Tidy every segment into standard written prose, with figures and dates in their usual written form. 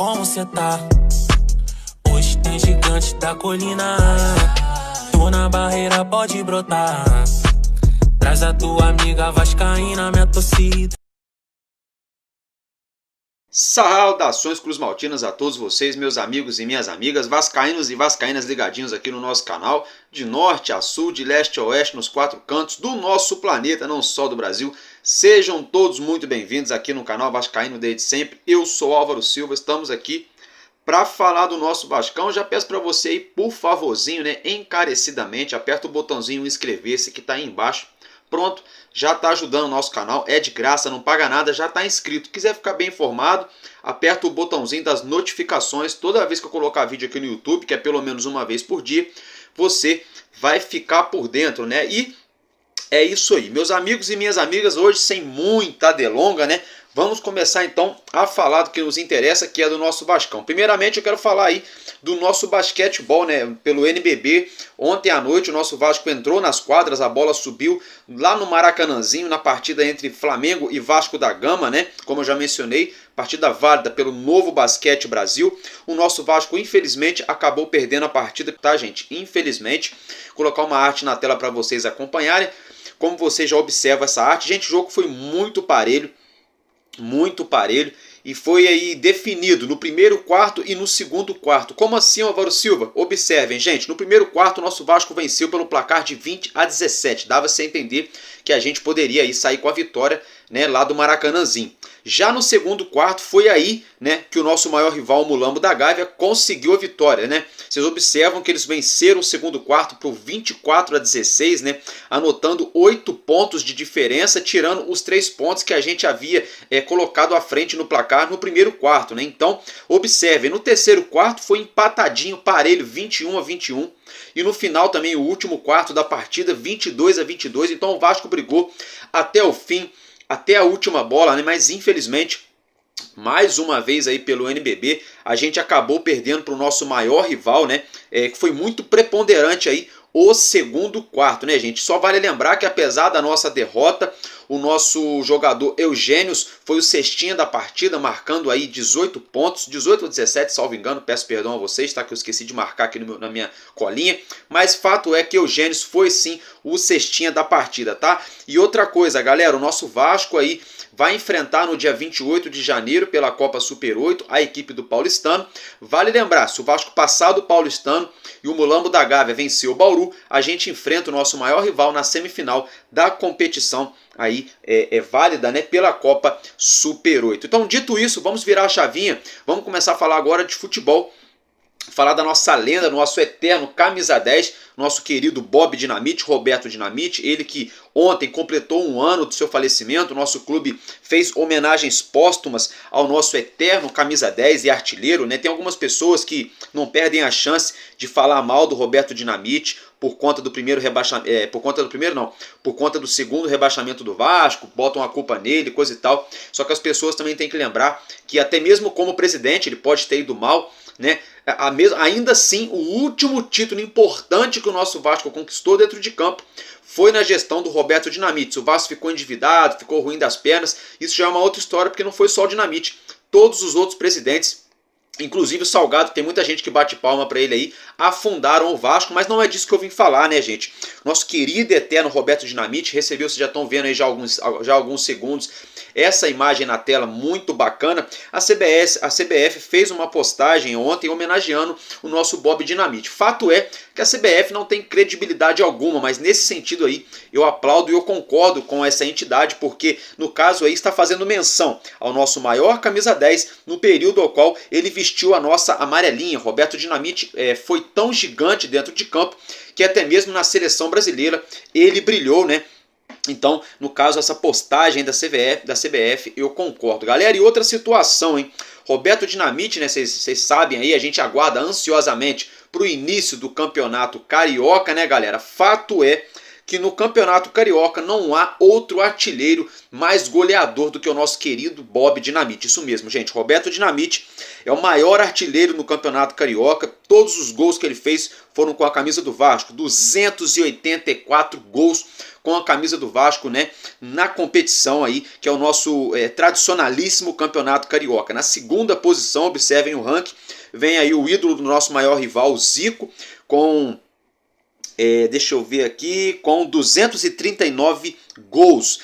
como cê tá? Hoje tem gigante da colina. Tô na barreira, pode brotar. Traz a tua amiga vascaína, minha torcida. Saudações cruzmaltinas a todos vocês, meus amigos e minhas amigas, vascaínos e vascaínas ligadinhos aqui no nosso canal, de norte a sul, de leste a oeste, nos quatro cantos do nosso planeta, não só do Brasil. Sejam todos muito bem-vindos aqui no canal Vascaíno desde sempre. Eu sou Álvaro Silva, estamos aqui para falar do nosso Vascão. Já peço para você aí, por favorzinho, né, encarecidamente, aperta o botãozinho inscrever-se que está aí embaixo. Pronto, já está ajudando o nosso canal, é de graça, não paga nada, já está inscrito. Quiser ficar bem informado, aperta o botãozinho das notificações. Toda vez que eu colocar vídeo aqui no YouTube, que é pelo menos uma vez por dia, você vai ficar por dentro, né? E é isso aí, meus amigos e minhas amigas, hoje sem muita delonga, né? Vamos começar então a falar do que nos interessa, que é do nosso Vascão. Primeiramente eu quero falar aí do nosso basquetebol, né? Pelo NBB. Ontem à noite o nosso Vasco entrou nas quadras, a bola subiu lá no Maracanãzinho, na partida entre Flamengo e Vasco da Gama, né? Como eu já mencionei, partida válida pelo Novo Basquete Brasil. O nosso Vasco, infelizmente, acabou perdendo a partida, tá, gente? Infelizmente. Vou colocar uma arte na tela para vocês acompanharem. Como você já observa essa arte, gente, o jogo foi muito parelho, e foi aí definido no primeiro quarto e no segundo quarto. Como assim, Álvaro Silva? Observem, gente, no primeiro quarto o nosso Vasco venceu pelo placar de 20-17. Dava-se a entender que a gente poderia aí sair com a vitória, né, lá do Maracanãzinho. Já no segundo quarto foi aí, né, que o nosso maior rival, o Mulambo da Gávea, conseguiu a vitória, né? Vocês observam que eles venceram o segundo quarto por 24-16, né, anotando 8 pontos de diferença, tirando os 3 pontos que a gente havia colocado à frente no placar no primeiro quarto, né? Então, observem, no terceiro quarto foi empatadinho, parelho, 21-21. E no final também o último quarto da partida, 22-22. Então o Vasco brigou até o fim, até a última bola, né? Mas infelizmente, mais uma vez aí pelo NBB, a gente acabou perdendo para o nosso maior rival, né? Que foi muito preponderante aí o segundo quarto, né, gente? Só vale lembrar que apesar da nossa derrota, o nosso jogador Eugênios foi o cestinha da partida, marcando aí 18 pontos, 18-17, salvo engano, peço perdão a vocês, tá? Que eu esqueci de marcar aqui na minha colinha, mas fato é que Eugênios foi sim o cestinha da partida, tá? E outra coisa, galera, o nosso Vasco aí vai enfrentar no dia 28 de janeiro pela Copa Super 8 a equipe do Paulistano. Vale lembrar, se o Vasco passar do Paulistano e o Mulambo da Gávea vencer o Bauru, a gente enfrenta o nosso maior rival na semifinal da competição aí válida, né, pela Copa Super 8. Então, dito isso, vamos virar a chavinha, vamos começar a falar agora de futebol, falar da nossa lenda, nosso eterno camisa 10, nosso querido Bob Dinamite, Roberto Dinamite, ele que ontem completou um ano do seu falecimento. O nosso clube fez homenagens póstumas ao nosso eterno camisa 10 e artilheiro, né? Tem algumas pessoas que não perdem a chance de falar mal do Roberto Dinamite por conta do primeiro rebaixamento, por conta do segundo rebaixamento do Vasco, botam a culpa nele, coisa e tal. Só que as pessoas também têm que lembrar que até mesmo como presidente ele pode ter ido mal, né? Ainda assim, o último título importante que o nosso Vasco conquistou dentro de campo foi na gestão do Roberto Dinamite. O Vasco ficou endividado, ficou ruim das pernas, isso já é uma outra história, porque não foi só o Dinamite. Todos os outros presidentes, inclusive o Salgado, tem muita gente que bate palma para ele aí, afundaram o Vasco, mas não é disso que eu vim falar, né, gente? Nosso querido e eterno Roberto Dinamite recebeu, vocês já estão vendo aí já alguns segundos, essa imagem na tela muito bacana. A CBF fez uma postagem ontem homenageando o nosso Bob Dinamite. Fato é que a CBF não tem credibilidade alguma, mas nesse sentido aí eu aplaudo e eu concordo com essa entidade, porque no caso aí está fazendo menção ao nosso maior camisa 10 no período ao qual ele vestiu a nossa amarelinha. Roberto Dinamite foi tão gigante dentro de campo que até mesmo na seleção brasileira ele brilhou, né? Então, no caso, essa postagem da CBF, eu concordo. Galera, e outra situação, hein? Roberto Dinamite, né? Vocês sabem aí, a gente aguarda ansiosamente para o início do campeonato carioca, né, galera? Fato é que no campeonato carioca não há outro artilheiro mais goleador do que o nosso querido Bob Dinamite. Isso mesmo, gente. Roberto Dinamite é o maior artilheiro no campeonato carioca. Todos os gols que ele fez foram com a camisa do Vasco. 284 gols com a camisa do Vasco, né, na competição aí, que é o nosso tradicionalíssimo Campeonato Carioca. Na segunda posição, observem o ranking, vem aí o ídolo do nosso maior rival, o Zico, com, deixa eu ver aqui, com 239 gols.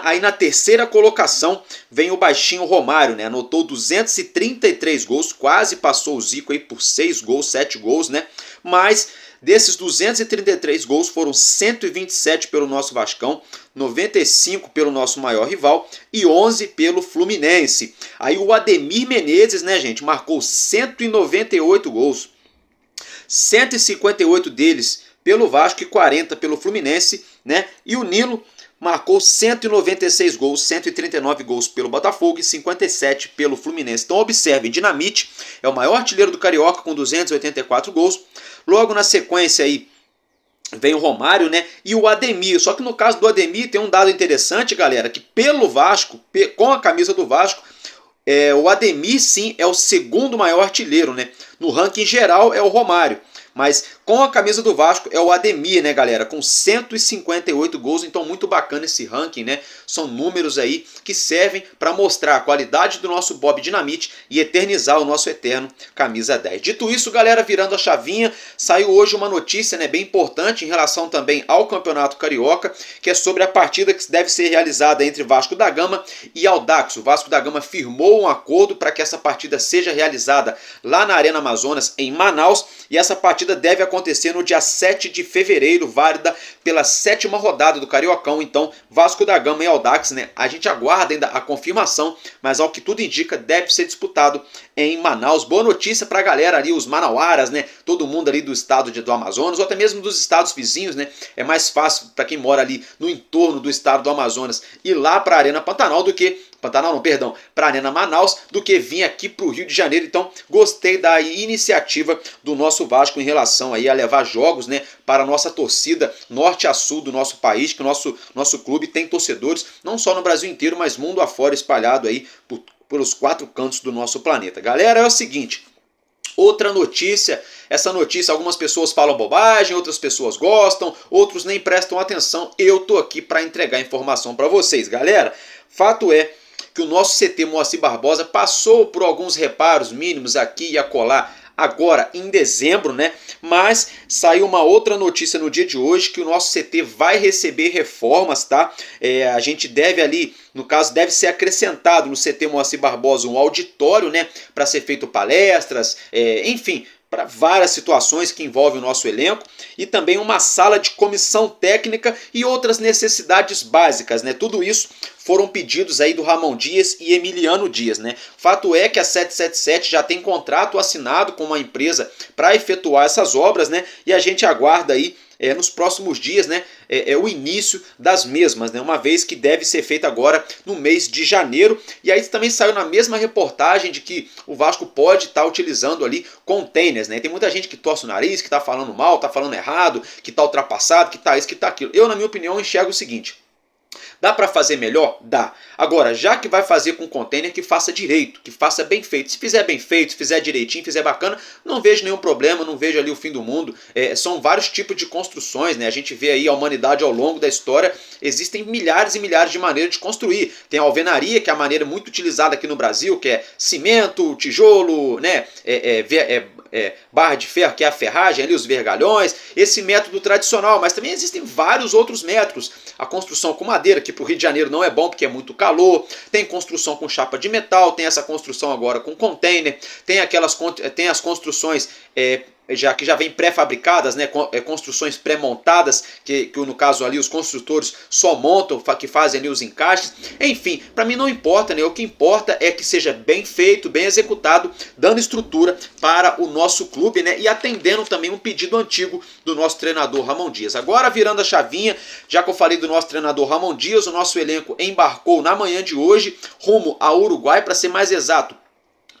Aí na terceira colocação vem o baixinho Romário, né? Anotou 233 gols, quase passou o Zico aí por 6 gols, 7 gols, né? Mas desses 233 gols foram 127 pelo nosso Vascão, 95 pelo nosso maior rival e 11 pelo Fluminense. Aí o Ademir Menezes, né, gente, marcou 198 gols, 158 deles pelo Vasco e 40 pelo Fluminense, né? E o Nilo marcou 196 gols, 139 gols pelo Botafogo e 57 pelo Fluminense. Então observem, Dinamite é o maior artilheiro do Carioca com 284 gols. Logo na sequência aí vem o Romário, né? E o Ademir. Só que no caso do Ademir tem um dado interessante, galera, que pelo Vasco, com a camisa do Vasco, o Ademir sim é o segundo maior artilheiro, né? No ranking geral é o Romário. Mas com a camisa do Vasco é o Ademir, né, galera? Com 158 gols, então muito bacana esse ranking, né? São números aí que servem para mostrar a qualidade do nosso Bob Dinamite e eternizar o nosso eterno camisa 10. Dito isso, galera, virando a chavinha, saiu hoje uma notícia, né, bem importante em relação também ao Campeonato Carioca, que é sobre a partida que deve ser realizada entre Vasco da Gama e Audax. O Vasco da Gama firmou um acordo para que essa partida seja realizada lá na Arena Amazonas, em Manaus, e essa partida deve acontecer no dia 7 de fevereiro, válida pela 7ª rodada do Cariocão. Então, Vasco da Gama e Audax, né? A gente aguarda ainda a confirmação, mas ao que tudo indica, deve ser disputado em Manaus. Boa notícia para a galera ali, os manauaras, né? Todo mundo ali do estado do Amazonas, ou até mesmo dos estados vizinhos, né? É mais fácil para quem mora ali no entorno do estado do Amazonas ir lá para a Arena Pantanal do que... Pantanal não, perdão, para a Arena Manaus, do que vir aqui para o Rio de Janeiro. Então, gostei da iniciativa do nosso Vasco em relação aí a levar jogos, né, para a nossa torcida norte a sul do nosso país, que o nosso clube tem torcedores, não só no Brasil inteiro, mas mundo afora, espalhado aí pelos 4 cantos do nosso planeta. Galera, é o seguinte... Outra notícia, essa notícia algumas pessoas falam bobagem, outras pessoas gostam, outros nem prestam atenção. Eu tô aqui para entregar informação para vocês, galera. Fato é que o nosso CT Moacir Barbosa passou por alguns reparos mínimos aqui e acolá agora em dezembro, né? Mas saiu uma outra notícia no dia de hoje que o nosso CT vai receber reformas, tá? A gente deve ali, no caso, deve ser acrescentado no CT Moacir Barbosa um auditório, né? Para ser feito palestras, enfim, para várias situações que envolvem o nosso elenco, e também uma sala de comissão técnica e outras necessidades básicas, né? Tudo isso foram pedidos aí do Ramon Dias e Emiliano Dias, né? Fato é que a 777 já tem contrato assinado com uma empresa para efetuar essas obras, né? E a gente aguarda aí nos próximos dias, né, o início das mesmas, né, uma vez que deve ser feita agora no mês de janeiro. E aí também saiu na mesma reportagem de que o Vasco pode estar utilizando ali containers, né? Tem muita gente que torce o nariz, que está falando mal, está falando errado, que está ultrapassado, que está isso, que está aquilo. Eu, na minha opinião, enxergo o seguinte: dá para fazer melhor? Dá. Agora, já que vai fazer com container, que faça direito, que faça bem feito. Se fizer bem feito, se fizer direitinho, fizer bacana, não vejo nenhum problema, não vejo ali o fim do mundo. São vários tipos de construções, né? A gente vê aí a humanidade ao longo da história, existem milhares e milhares de maneiras de construir. Tem a alvenaria, que é a maneira muito utilizada aqui no Brasil, que é cimento, tijolo, né? Barra de ferro, que é a ferragem, ali os vergalhões, esse método tradicional, mas também existem vários outros métodos. A construção com madeira, que para o Rio de Janeiro não é bom porque é muito calor, tem construção com chapa de metal, tem essa construção agora com container, tem as construções que já vem pré-fabricadas, né, construções pré-montadas, que no caso ali os construtores só montam, que fazem ali os encaixes. Enfim, para mim não importa, né, o que importa é que seja bem feito, bem executado, dando estrutura para o nosso clube, né, e atendendo também um pedido antigo do nosso treinador Ramon Dias. Agora, virando a chavinha, já que eu falei do nosso treinador Ramon Dias, o nosso elenco embarcou na manhã de hoje rumo ao Uruguai, para ser mais exato,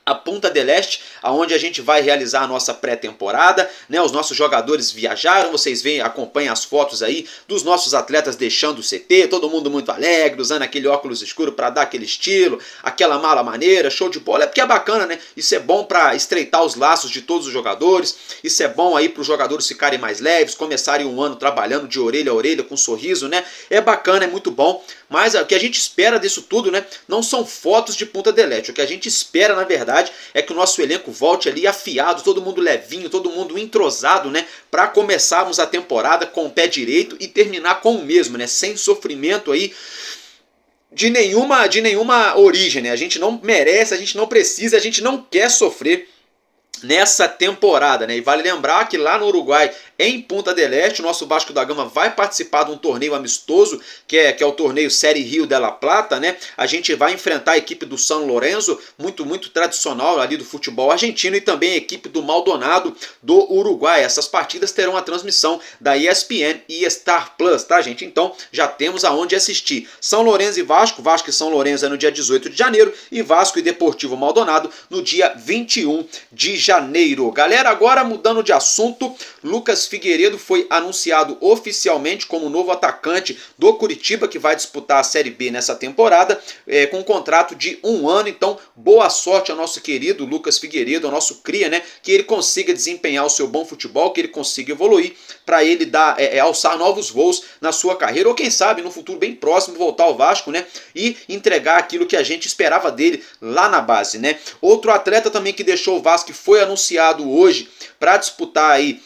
a Punta del Este, onde a gente vai realizar a nossa pré-temporada, né? Os nossos jogadores viajaram, vocês veem, acompanhem as fotos aí dos nossos atletas deixando o CT, todo mundo muito alegre, usando aquele óculos escuro para dar aquele estilo, aquela mala maneira, show de bola, é porque é bacana, né? Isso é bom para estreitar os laços de todos os jogadores, isso é bom aí para os jogadores ficarem mais leves, começarem um ano trabalhando de orelha a orelha, com um sorriso, né? É bacana, é muito bom, mas o que a gente espera disso tudo, né? Não são fotos de Punta del Este. O que a gente espera, na verdade, é que o nosso elenco volte ali afiado, todo mundo levinho, todo mundo entrosado, né? Para começarmos a temporada com o pé direito e terminar com o mesmo, né? Sem sofrimento aí de nenhuma origem, né? A gente não merece, a gente não precisa, a gente não quer sofrer nessa temporada, né? E vale lembrar que lá no Uruguai, em Punta del Este, o nosso Vasco da Gama vai participar de um torneio amistoso, que é o torneio Série Rio de la Plata, né? A gente vai enfrentar a equipe do São Lourenço, muito tradicional ali do futebol argentino, e também a equipe do Maldonado do Uruguai. Essas partidas terão a transmissão da ESPN e Star Plus, tá, gente? Então já temos aonde assistir. São Lourenço e Vasco, Vasco e São Lourenço é no dia 18 de janeiro e Vasco e Deportivo Maldonado no dia 21 de janeiro. Galera, agora mudando de assunto, Lucas Figueiredo foi anunciado oficialmente como novo atacante do Curitiba, que vai disputar a Série B nessa temporada, com um contrato de 1 ano. Então, boa sorte ao nosso querido Lucas Figueiredo, ao nosso cria, né? Que ele consiga desempenhar o seu bom futebol, que ele consiga evoluir, para ele alçar novos voos na sua carreira, ou quem sabe, no futuro bem próximo, voltar ao Vasco, né? E entregar aquilo que a gente esperava dele lá na base, né? Outro atleta também que deixou o Vasco, que foi anunciado hoje para disputar aí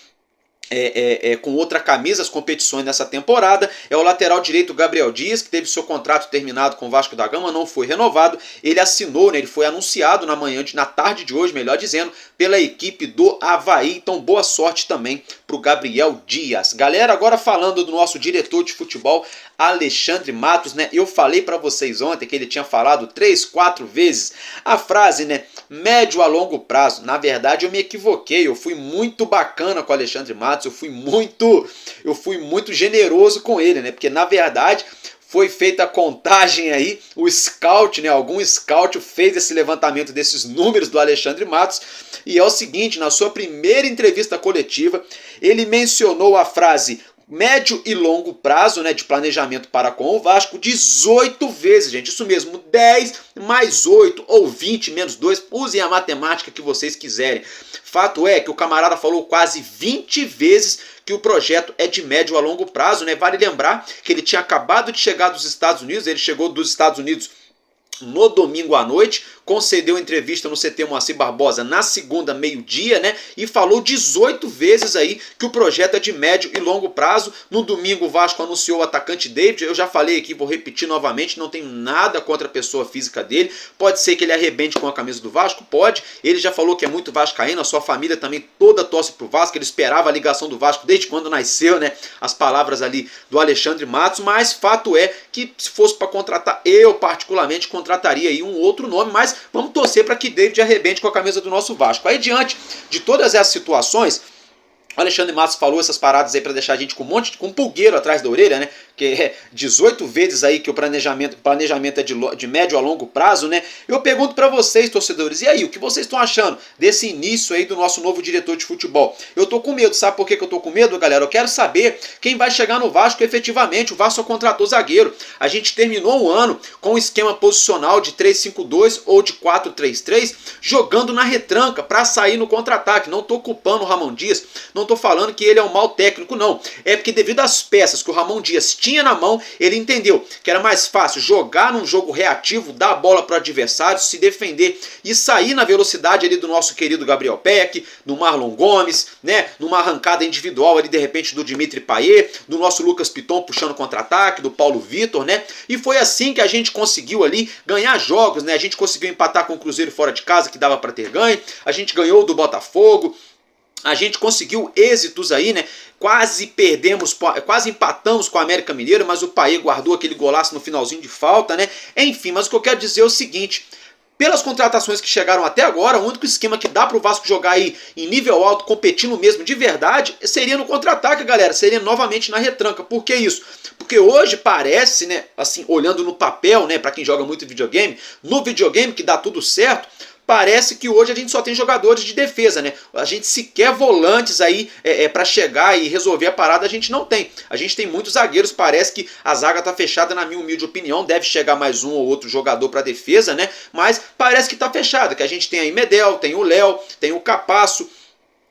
com outra camisa as competições nessa temporada, é o lateral direito Gabriel Dias, que teve seu contrato terminado com o Vasco da Gama, não foi renovado. Ele assinou, né, ele foi anunciado na tarde de hoje, melhor dizendo, pela equipe do Avaí. Então boa sorte também para o Gabriel Dias. Galera, agora falando do nosso diretor de futebol, Alexandre Matos, né? Eu falei para vocês ontem que ele tinha falado 3, 4 vezes a frase, né? Médio a longo prazo. Na verdade, eu me equivoquei. Eu fui muito bacana com o Alexandre Matos. Eu fui muito generoso com ele, né? Porque na verdade foi feita a contagem aí, o scout, né? Algum scout fez esse levantamento desses números do Alexandre Matos. E é o seguinte, na sua primeira entrevista coletiva, ele mencionou a frase médio e longo prazo, né, de planejamento para com o Vasco 18 vezes, gente. Isso mesmo, 10 mais 8 ou 20 menos 2. Usem a matemática que vocês quiserem. Fato é que o camarada falou quase 20 vezes que o projeto é de médio a longo prazo, né? Vale lembrar que ele tinha acabado de chegar dos Estados Unidos, ele chegou dos Estados Unidos no domingo à noite, concedeu entrevista no CT Moacir Barbosa na segunda, meio-dia, né? E falou 18 vezes aí que o projeto é de médio e longo prazo. No domingo o Vasco anunciou o atacante David. Eu já falei aqui, vou repetir novamente, não tenho nada contra a pessoa física dele. Pode ser que ele arrebente com a camisa do Vasco? Pode. Ele já falou que é muito vascaíno, a sua família também toda torce pro Vasco. Ele esperava a ligação do Vasco desde quando nasceu, né? As palavras ali do Alexandre Matos, mas fato é que se fosse para contratar, eu particularmente contrataria aí um outro nome, mas vamos torcer para que David arrebente com a camisa do nosso Vasco. Aí, diante de todas essas situações, o Alexandre Matos falou essas paradas aí para deixar a gente com um pulgueiro atrás da orelha, né? Que é 18 vezes aí que o planejamento é de médio a longo prazo, né? Eu pergunto para vocês, torcedores, e aí, o que vocês estão achando desse início aí do nosso novo diretor de futebol? Eu tô com medo, sabe por que eu tô com medo, galera? Eu quero saber quem vai chegar no Vasco efetivamente. O Vasco só contratou zagueiro. A gente terminou o ano com um esquema posicional de 3-5-2 ou de 4-3-3, jogando na retranca para sair no contra-ataque. Não tô culpando o Ramon Dias, não tô falando que ele é um mau técnico, não. É porque devido às peças que o Ramon Dias tinha na mão, ele entendeu que era mais fácil jogar num jogo reativo, dar a bola para o adversário, se defender e sair na velocidade ali do nosso querido Gabriel Peck, do Marlon Gomes, né? Numa arrancada individual ali de repente do Dimitri Payet, do nosso Lucas Piton puxando contra-ataque, do Paulo Vitor, né? E foi assim que a gente conseguiu ali ganhar jogos, né? A gente conseguiu empatar com o Cruzeiro fora de casa, que dava para ter ganho. A gente ganhou do Botafogo. A gente conseguiu êxitos aí, né? Quase empatamos com o América Mineiro, mas o Payet guardou aquele golaço no finalzinho de falta, né? Enfim, mas o que eu quero dizer é o seguinte: pelas contratações que chegaram até agora, o único esquema que dá para o Vasco jogar aí em nível alto, competindo mesmo de verdade, seria no contra-ataque, galera. Seria novamente na retranca. Por que isso? Porque hoje parece, né, assim, olhando no papel, né, para quem joga muito videogame, no videogame que dá tudo certo, parece que hoje a gente só tem jogadores de defesa, né? A gente sequer volantes aí para chegar e resolver a parada a gente não tem. A gente tem muitos zagueiros, parece que a zaga tá fechada, na minha humilde opinião, deve chegar mais um ou outro jogador para defesa, né? Mas parece que tá fechada, que a gente tem aí Medel, tem o Léo, tem o Capasso,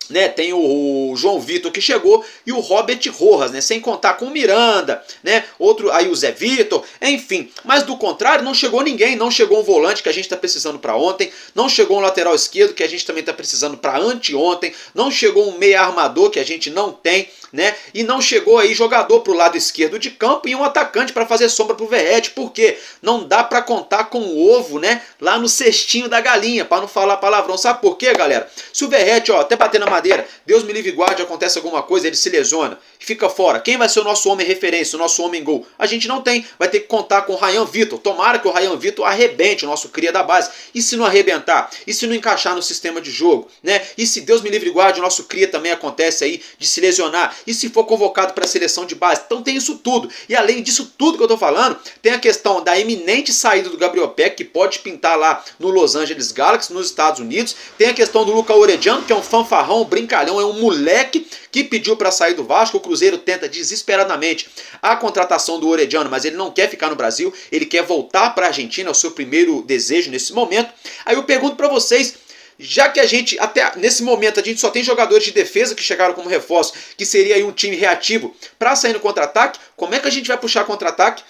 né, tem o João Vitor que chegou e o Robert Rojas, né, sem contar com o Miranda, né, outro aí o Zé Vitor, enfim. Mas do contrário, não chegou ninguém, não chegou um volante que a gente está precisando para ontem, não chegou um lateral esquerdo que a gente também está precisando para anteontem, não chegou um meia armador que a gente não tem, né, e não chegou aí jogador para o lado esquerdo de campo e um atacante para fazer sombra para o Verratti, porque não dá para contar com o ovo, né, lá no cestinho da galinha, para não falar palavrão. Sabe por quê, galera? Se o Verratti, ó, até bater na madeira, Deus me livre e guarde, acontece alguma coisa, ele se lesiona e fica fora. Quem vai ser o nosso homem referência, o nosso homem gol? A gente não tem, vai ter que contar com o Ryan Vitor. Tomara que o Ryan Vitor arrebente, o nosso cria da base. E se não arrebentar? E se não encaixar no sistema de jogo? Né? E se Deus me livre e guarde, o nosso cria também acontece aí de se lesionar? E se for convocado para a seleção de base? Então tem isso tudo. E além disso tudo que eu tô falando, tem a questão da iminente saída do Gabriel Peck, que pode pintar lá no Los Angeles Galaxy, nos Estados Unidos. Tem a questão do Luca Orediano, que é um fanfarrão, um brincalhão, é um moleque que pediu para sair do Vasco. O Cruzeiro tenta desesperadamente a contratação do Orediano, mas ele não quer ficar no Brasil, ele quer voltar para a Argentina, é o seu primeiro desejo nesse momento. Aí eu pergunto para vocês, já que a gente, até nesse momento, a gente só tem jogadores de defesa que chegaram como reforço, que seria aí um time reativo para sair no contra-ataque, como é que a gente vai puxar contra-ataque?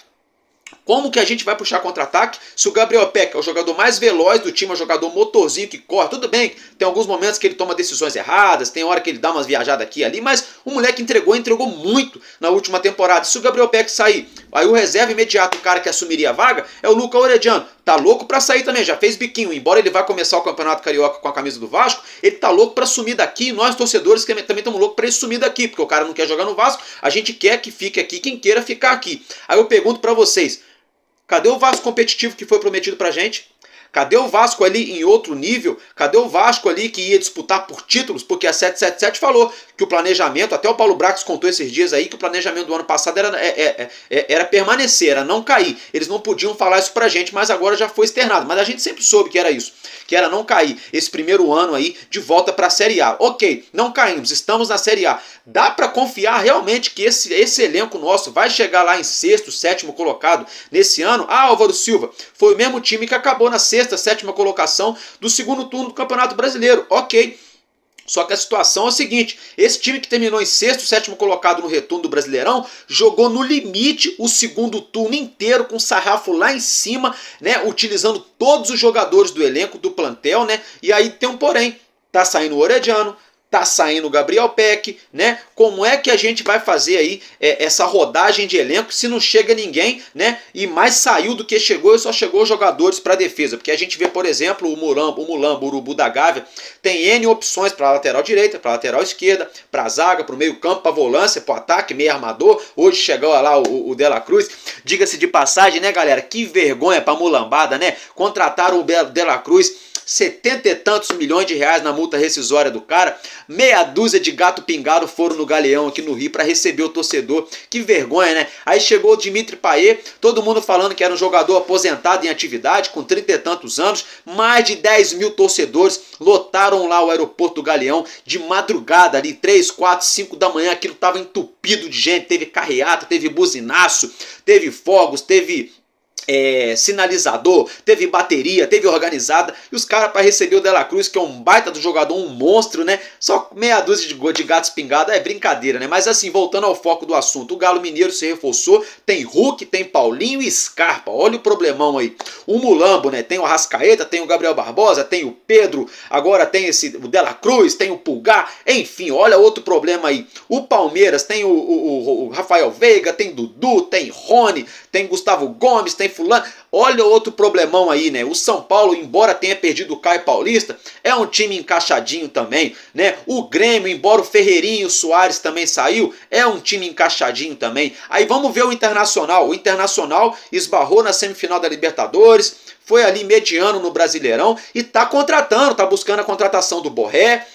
Como que a gente vai puxar contra-ataque se o Gabriel Peck é o jogador mais veloz do time, é o jogador motorzinho que corre? Tudo bem, tem alguns momentos que ele toma decisões erradas, tem hora que ele dá umas viajadas aqui e ali, mas o moleque entregou muito na última temporada. Se o Gabriel Peck sair, aí o reserva imediato, o cara que assumiria a vaga, é o Luca Orediano. Tá louco pra sair também, já fez biquinho. Embora ele vá começar o Campeonato Carioca com a camisa do Vasco, ele tá louco pra sumir daqui. E nós, torcedores, também estamos loucos pra ele sumir daqui, porque o cara não quer jogar no Vasco, a gente quer que fique aqui quem queira ficar aqui. Aí eu pergunto pra vocês, cadê o Vasco competitivo que foi prometido pra gente? Cadê o Vasco ali em outro nível? Cadê o Vasco ali que ia disputar por títulos? Porque a 777 falou que o planejamento, até o Paulo Brax contou esses dias aí, que o planejamento do ano passado era permanecer, era não cair. Eles não podiam falar isso pra gente, mas agora já foi externado. Mas a gente sempre soube que era isso, que era não cair. Esse primeiro ano aí de volta pra Série A. Ok, não caímos, estamos na Série A. Dá pra confiar realmente que esse elenco nosso vai chegar lá em sexto, sétimo colocado nesse ano? Ah, Álvaro Silva, foi o mesmo time que acabou na sexta, sétima colocação do segundo turno do Campeonato Brasileiro. Ok. Só que a situação é a seguinte, esse time que terminou em sexto, sétimo colocado no retorno do Brasileirão, jogou no limite o segundo turno inteiro, com o sarrafo lá em cima, né, utilizando todos os jogadores do elenco, do plantel, né, e aí tem um porém, tá saindo o Orediano, tá saindo o Gabriel Peck, né? Como é que a gente vai fazer aí essa rodagem de elenco se não chega ninguém, né? E mais saiu do que chegou e só chegou jogadores para defesa. Porque a gente vê, por exemplo, o Mulambo, o Urubu da Gávea, tem N opções para lateral direita, para lateral esquerda, para zaga, para o meio campo, para volância, para o ataque, meio armador. Hoje chegou lá o De La Cruz. Diga-se de passagem, né, galera? Que vergonha para mulambada, né? Contrataram o De La Cruz, 70 e tantos milhões de reais na multa rescisória do cara, meia dúzia de gato pingado foram no Galeão aqui no Rio para receber o torcedor. Que vergonha, né? Aí chegou o Dimitri Payet, todo mundo falando que era um jogador aposentado em atividade, com 30 e tantos anos, mais de 10 mil torcedores lotaram lá o aeroporto do Galeão de madrugada, ali 3, 4, 5 da manhã, aquilo estava entupido de gente, teve carreata, teve buzinaço, teve fogos, teve sinalizador, teve bateria, teve organizada, e os caras para receber o De La Cruz, que é um baita do jogador, um monstro, né? Só meia dúzia de gatos pingados, é brincadeira, né? Mas assim, voltando ao foco do assunto, o Galo Mineiro se reforçou, tem Hulk, tem Paulinho e Scarpa, olha o problemão aí. O Mulambo, né? Tem o Arrascaeta, tem o Gabriel Barbosa, tem o Pedro, agora tem o De La Cruz, tem o Pulgar, enfim, olha outro problema aí. O Palmeiras tem o Rafael Veiga, tem Dudu, tem Rony, tem Gustavo Gomes, tem fulano. Olha outro problemão aí, né? O São Paulo, embora tenha perdido o Caio Paulista, é um time encaixadinho também, né? O Grêmio, embora o Ferreirinho, o Soares também saiu, é um time encaixadinho também. Aí vamos ver o Internacional. O Internacional esbarrou na semifinal da Libertadores, foi ali mediano no Brasileirão e tá contratando, tá buscando a contratação do Borré.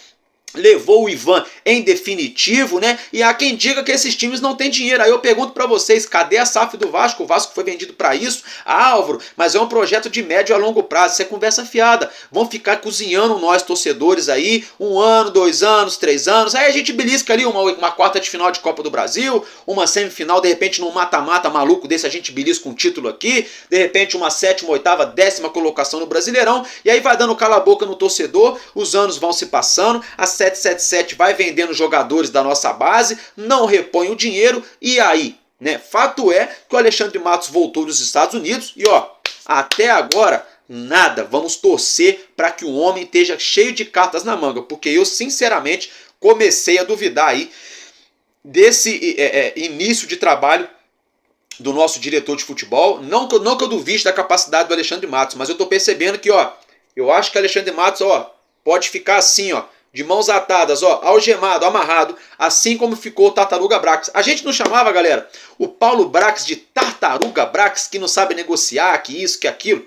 levou o Ivan em definitivo, né? E há quem diga que esses times não têm dinheiro. Aí eu pergunto para vocês, cadê a SAF do Vasco? O Vasco foi vendido para isso? Ah, Álvaro, mas é um projeto de médio a longo prazo. Isso é conversa fiada. Vão ficar cozinhando nós, torcedores aí, 1 ano, 2 anos, 3 anos. Aí a gente belisca ali uma quarta de final de Copa do Brasil, uma semifinal, de repente num mata-mata maluco desse a gente belisca um título aqui, de repente uma 7ª, 8ª, 10ª colocação no Brasileirão, e aí vai dando cala a boca no torcedor, os anos vão se passando, a 777 vai vendendo jogadores da nossa base, não repõe o dinheiro, e aí, né? Fato é que o Alexandre Matos voltou dos Estados Unidos e ó, até agora nada. Vamos torcer para que o homem esteja cheio de cartas na manga, porque eu sinceramente comecei a duvidar aí desse início de trabalho do nosso diretor de futebol. Não que eu duvide da capacidade do Alexandre Matos, mas eu tô percebendo que ó, eu acho que o Alexandre Matos ó, pode ficar assim ó, de mãos atadas, ó, algemado, amarrado, assim como ficou o Tartaruga Brax. A gente não chamava, galera, o Paulo Brax de Tartaruga Brax, que não sabe negociar, que isso, que aquilo.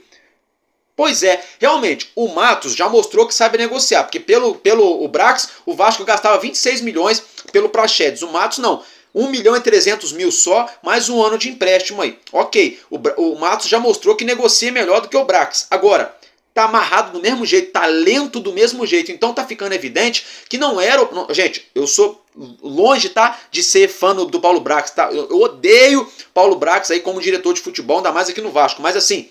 Pois é, realmente, o Matos já mostrou que sabe negociar, porque pelo o Brax, o Vasco gastava 26 milhões pelo Praxedes, o Matos não. 1.300.000 só, mais um ano de empréstimo aí. Ok, o Matos já mostrou que negocia melhor do que o Brax. Agora, tá amarrado do mesmo jeito, tá lento do mesmo jeito. Então tá ficando evidente que não era... Gente, eu sou longe, tá, de ser fã do Paulo Brax, tá? Eu odeio Paulo Brax aí como diretor de futebol, ainda mais aqui no Vasco. Mas assim,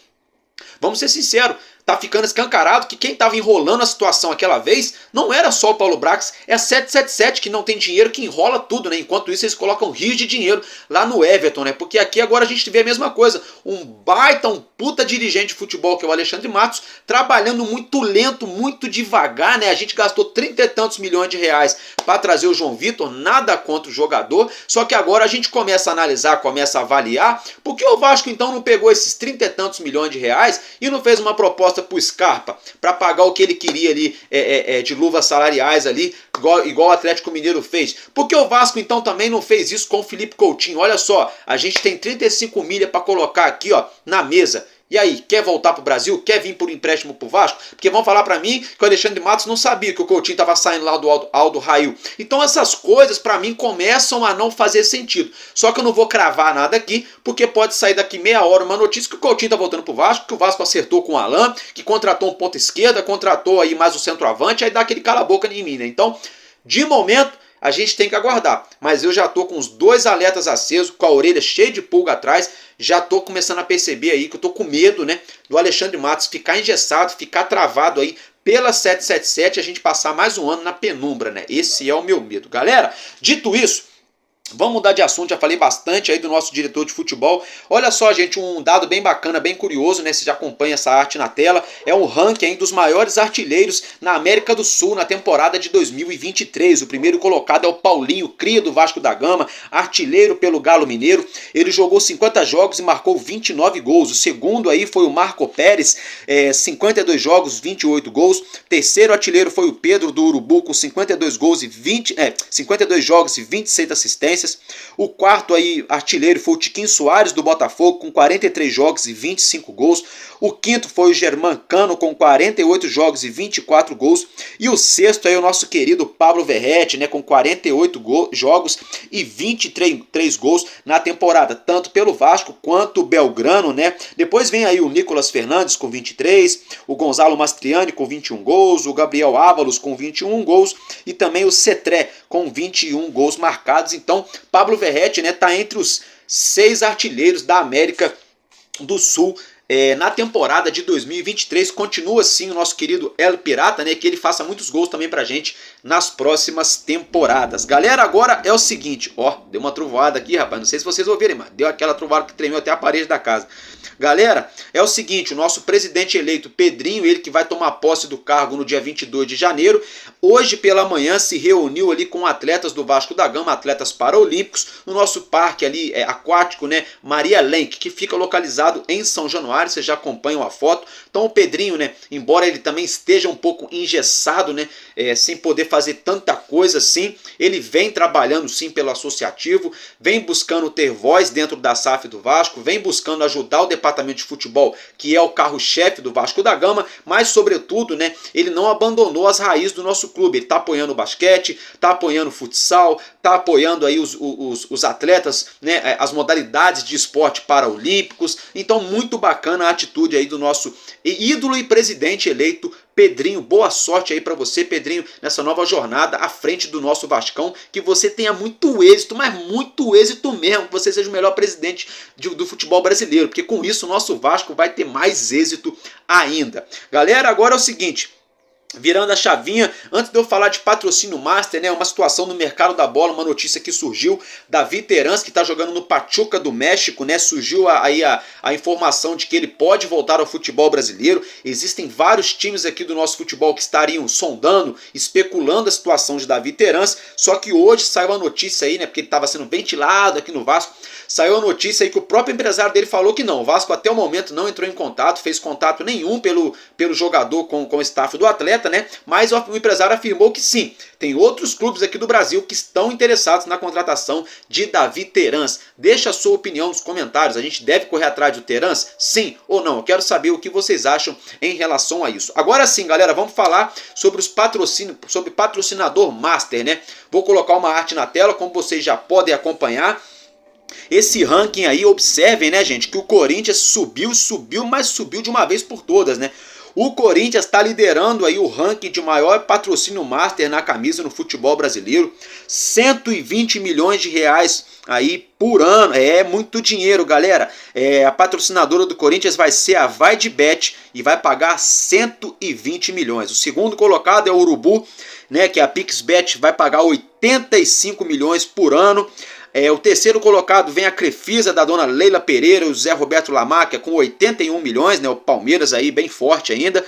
vamos ser sinceros, tá ficando escancarado que quem tava enrolando a situação aquela vez não era só o Paulo Brax, é a 777 que não tem dinheiro, que enrola tudo, né? Enquanto isso eles colocam rios de dinheiro lá no Everton, né? Porque aqui agora a gente vê a mesma coisa, um puta dirigente de futebol que é o Alexandre Matos, trabalhando muito lento, muito devagar, né? A gente gastou 30 e tantos milhões de reais para trazer o João Vitor, nada contra o jogador, só que agora a gente começa a analisar, começa a avaliar, porque o Vasco então não pegou esses 30 e tantos milhões de reais e não fez uma proposta pro Scarpa para pagar o que ele queria ali de luvas salariais ali, igual o Atlético Mineiro fez. Porque o Vasco então também não fez isso com o Felipe Coutinho. Olha só, a gente tem 35 milha para colocar aqui ó, na mesa. E aí, quer voltar pro Brasil? Quer vir por empréstimo pro Vasco? Porque vão falar para mim que o Alexandre Matos não sabia que o Coutinho estava saindo lá do Aldo Rail. Então essas coisas para mim começam a não fazer sentido. Só que eu não vou cravar nada aqui, porque pode sair daqui meia hora uma notícia que o Coutinho tá voltando pro Vasco, que o Vasco acertou com o Alan, que contratou um ponta esquerda, contratou aí mais o centroavante, aí dá aquele cala a boca em mim, né? Então, de momento, a gente tem que aguardar, mas eu já tô com os 2 alertas acesos, com a orelha cheia de pulga atrás, já tô começando a perceber aí que eu tô com medo, né, do Alexandre Matos ficar engessado, ficar travado aí pela 777 e a gente passar mais um ano na penumbra, né? Esse é o meu medo. Galera, dito isso, vamos mudar de assunto, já falei bastante aí do nosso diretor de futebol. Olha só, gente, um dado bem bacana, bem curioso, né? Você já acompanha essa arte na tela. É um ranking aí dos maiores artilheiros na América do Sul na temporada de 2023. O primeiro colocado é o Paulinho, cria do Vasco da Gama, artilheiro pelo Galo Mineiro. Ele jogou 50 jogos e marcou 29 gols. O segundo aí foi o Marco Pérez, 52 jogos, 28 gols. Terceiro artilheiro foi o Pedro do Urubu com 52 gols e 52 jogos e 26 assistências. O quarto aí artilheiro foi o Tiquinho Soares do Botafogo com 43 jogos e 25 gols. O quinto foi o Germán Cano com 48 jogos e 24 gols. E o sexto aí o nosso querido Pablo Verrete, né, com 48 jogos e 23 gols na temporada, tanto pelo Vasco quanto o Belgrano, né? Depois vem aí o Nicolas Fernandes com 23, o Gonzalo Mastriani com 21 gols, o Gabriel Ávalos com 21 gols e também o Cetré com 21 gols marcados. Então, Pablo Verrete, né, tá entre os 6 artilheiros da América do Sul na temporada de 2023. Continua assim o nosso querido El Pirata, né, que ele faça muitos gols também pra gente nas próximas temporadas. Galera, agora é o seguinte, ó, deu uma trovoada aqui, rapaz, não sei se vocês ouviram, mas deu aquela trovoada que tremeu até a parede da casa. Galera, é o seguinte, o nosso presidente eleito Pedrinho, ele que vai tomar posse do cargo no dia 22 de janeiro, hoje pela manhã se reuniu ali com atletas do Vasco da Gama, atletas paraolímpicos, no nosso parque ali aquático, né, Maria Lenk, que fica localizado em São Januário. Romário, vocês já acompanham a foto. Então o Pedrinho, né, embora ele também esteja um pouco engessado, né, sem poder fazer tanta coisa assim, ele vem trabalhando sim pelo associativo, vem buscando ter voz dentro da SAF do Vasco, vem buscando ajudar o departamento de futebol, que é o carro-chefe do Vasco da Gama, mas sobretudo, né, ele não abandonou as raízes do nosso clube. Ele está apoiando o basquete, está apoiando o futsal, está apoiando aí os atletas, né, as modalidades de esporte paraolímpicos. Então muito bacana a atitude aí do nosso ídolo e presidente eleito Pedrinho. Boa sorte aí para você, Pedrinho, nessa nova jornada à frente do nosso Vascão, que você tenha muito êxito, mas muito êxito mesmo, que você seja o melhor presidente do futebol brasileiro, porque com isso o nosso Vasco vai ter mais êxito ainda. Galera, agora é o seguinte, virando a chavinha, antes de eu falar de patrocínio master, né, uma situação no mercado da bola, uma notícia que surgiu, Davi Terans, que está jogando no Pachuca do México, né, surgiu aí a informação de que ele pode voltar ao futebol brasileiro. Existem vários times aqui do nosso futebol que estariam sondando, especulando a situação de Davi Terans, só que hoje saiu a notícia aí, né, porque ele estava sendo ventilado aqui no Vasco, saiu a notícia aí que o próprio empresário dele falou que não, o Vasco até o momento não entrou em contato, fez contato nenhum pelo jogador com o staff do atleta, né? Mas o empresário afirmou que sim, tem outros clubes aqui do Brasil que estão interessados na contratação de Davi Terans. Deixa a sua opinião nos comentários, a gente deve correr atrás do Terans? Sim ou não? Eu quero saber o que vocês acham em relação a isso. Agora sim, galera, vamos falar sobre os patrocínios, sobre patrocinador master, né? Vou colocar uma arte na tela, como vocês já podem acompanhar. Esse ranking aí, observem, né, gente, que o Corinthians subiu, mas subiu de uma vez por todas, né? O Corinthians está liderando aí o ranking de maior patrocínio master na camisa no futebol brasileiro. 120 milhões de reais aí por ano. É muito dinheiro, galera. A patrocinadora do Corinthians vai ser a VaideBet e vai pagar 120 milhões. O segundo colocado é o Urubu, né, que é a PixBet, vai pagar 85 milhões por ano. O terceiro colocado vem a Crefisa, da dona Leila Pereira, o Zé Roberto Lamáquia, com 81 milhões, né? O Palmeiras aí bem forte ainda.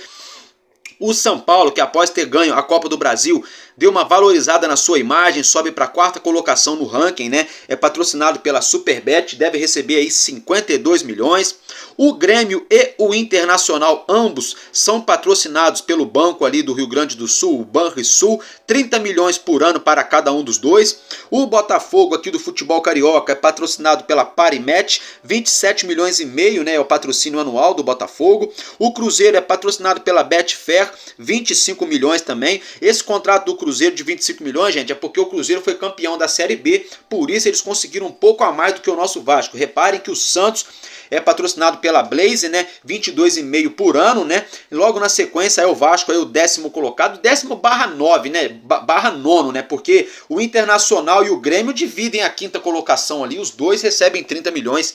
O São Paulo, que após ter ganho a Copa do Brasil, deu uma valorizada na sua imagem, sobe para a quarta colocação no ranking, né? É patrocinado pela Superbet, deve receber aí 52 milhões. O Grêmio e o Internacional, ambos são patrocinados pelo banco ali do Rio Grande do Sul, o Banrisul, 30 milhões por ano para cada um dos dois. O Botafogo aqui do futebol carioca é patrocinado pela Parimet, 27 milhões e meio, né? É o patrocínio anual do Botafogo. O Cruzeiro é patrocinado pela Betfair, 25 milhões também. Esse contrato do Cruzeiro de 25 milhões, gente, é porque o Cruzeiro foi campeão da Série B, por isso eles conseguiram um pouco a mais do que o nosso Vasco. Reparem que o Santos é patrocinado pela Blaze, né, 22,5 por ano, né, e logo na sequência é o Vasco, aí o 10º colocado, 10º/9, né, /9, né, porque o Internacional e o Grêmio dividem a quinta colocação ali, os dois recebem 30 milhões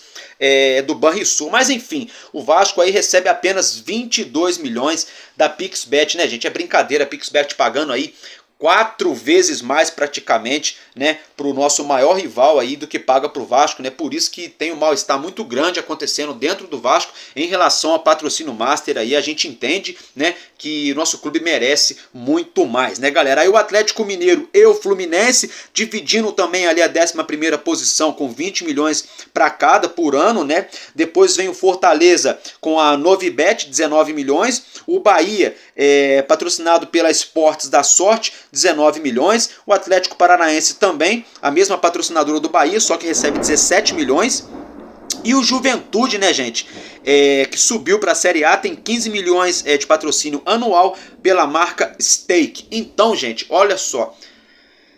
do Banrisul, mas enfim, o Vasco aí recebe apenas 22 milhões da PixBet, né, gente, é brincadeira, a PixBet pagando aí 4 vezes mais praticamente, né, para o nosso maior rival aí do que paga para o Vasco, né? Por isso que tem um mal-estar muito grande acontecendo dentro do Vasco em relação ao patrocínio master aí. A gente entende, né, que o nosso clube merece muito mais, né, galera? Aí o Atlético Mineiro e o Fluminense dividindo também ali a 11ª posição com 20 milhões para cada por ano, né? Depois vem o Fortaleza com a Novibet, 19 milhões. O Bahia patrocinado pela Esportes da Sorte, 19 milhões. O Atlético Paranaense também, a mesma patrocinadora do Bahia, só que recebe 17 milhões. E o Juventude, né, gente, que subiu para a Série A, tem 15 milhões de patrocínio anual pela marca Stake. Então, gente, olha só.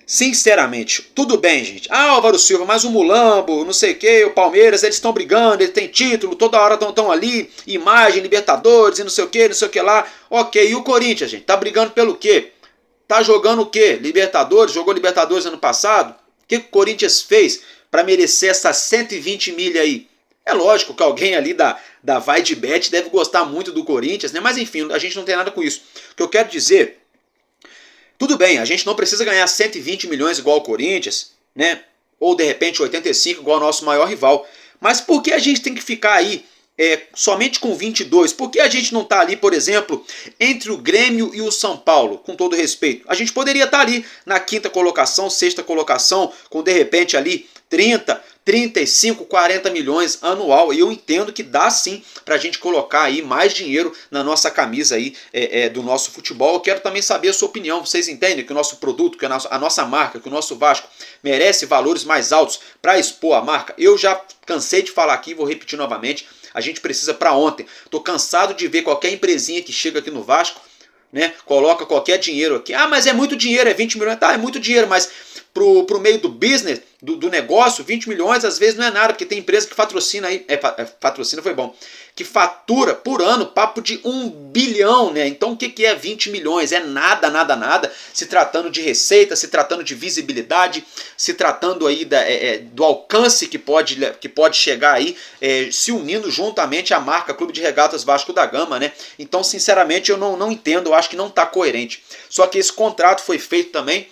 Sinceramente, tudo bem, gente. Álvaro Silva, mas o Mulambo, não sei o que, o Palmeiras, eles estão brigando, eles têm título, toda hora estão ali, imagem, Libertadores e não sei o que lá. Ok, e o Corinthians, gente, tá brigando pelo quê? Tá jogando o quê? Libertadores? Jogou Libertadores ano passado? O que o Corinthians fez para merecer essas 120 milha aí? É lógico que alguém ali da VaideBet deve gostar muito do Corinthians, né? Mas enfim, a gente não tem nada com isso. O que eu quero dizer, tudo bem, a gente não precisa ganhar 120 milhões igual ao Corinthians, né? Ou de repente 85 igual ao nosso maior rival. Mas por que a gente tem que ficar aí somente com 22? Por que a gente não está ali, por exemplo, entre o Grêmio e o São Paulo, com todo respeito? A gente poderia estar ali na 5ª colocação, 6ª colocação, com de repente ali 30, 35, 40 milhões anual. E eu entendo que dá sim para a gente colocar aí mais dinheiro na nossa camisa aí, do nosso futebol. Eu quero também saber a sua opinião. Vocês entendem que o nosso produto, que a nossa marca, que o nosso Vasco merece valores mais altos para expor a marca? Eu já cansei de falar aqui, vou repetir novamente. A gente precisa para ontem. Estou cansado de ver qualquer empresinha que chega aqui no Vasco, né, coloca qualquer dinheiro aqui. Ah, mas é muito dinheiro, é 20 milhões. Tá, é muito dinheiro, mas pro meio do business, do negócio, 20 milhões às vezes não é nada, porque tem empresa que patrocina aí, patrocina foi bom, que fatura por ano papo de 1 bilhão, né? Então o que é 20 milhões? É nada, nada, nada, se tratando de receita, se tratando de visibilidade, se tratando aí do alcance que pode chegar aí, se unindo juntamente à marca Clube de Regatas Vasco da Gama, né? Então, sinceramente, eu não entendo, eu acho que não está coerente. Só que esse contrato foi feito também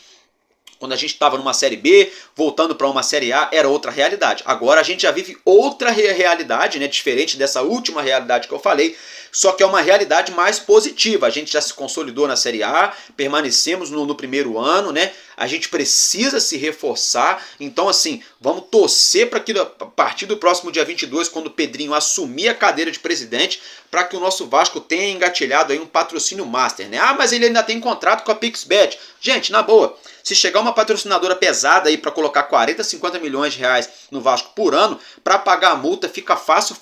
quando a gente estava numa Série B, voltando para uma Série A, era outra realidade. Agora a gente já vive outra realidade, né? Diferente dessa última realidade que eu falei, só que é uma realidade mais positiva. A gente já se consolidou na Série A, permanecemos no primeiro ano, né? A gente precisa se reforçar, então assim, vamos torcer para que a partir do próximo dia 22, quando o Pedrinho assumir a cadeira de presidente, para que o nosso Vasco tenha engatilhado aí um patrocínio master, né? Ah, mas ele ainda tem contrato com a PixBet. Gente, na boa, se chegar uma patrocinadora pesada aí para colocar 40, 50 milhões de reais no Vasco por ano, para pagar a multa fica fácil,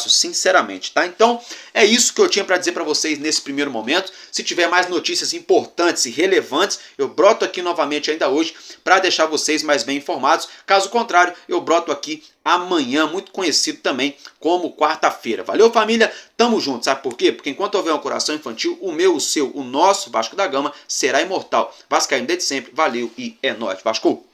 sinceramente, tá? Então, é isso que eu tinha para dizer para vocês nesse primeiro momento. Se tiver mais notícias importantes e relevantes, eu broto aqui novamente ainda hoje para deixar vocês mais bem informados. Caso contrário, eu broto aqui amanhã, muito conhecido também como quarta-feira. Valeu, família? Tamo junto. Sabe por quê? Porque enquanto houver um coração infantil, o meu, o seu, o nosso Vasco da Gama será imortal. Vascaíno desde sempre. Valeu e é nóis. Vasco!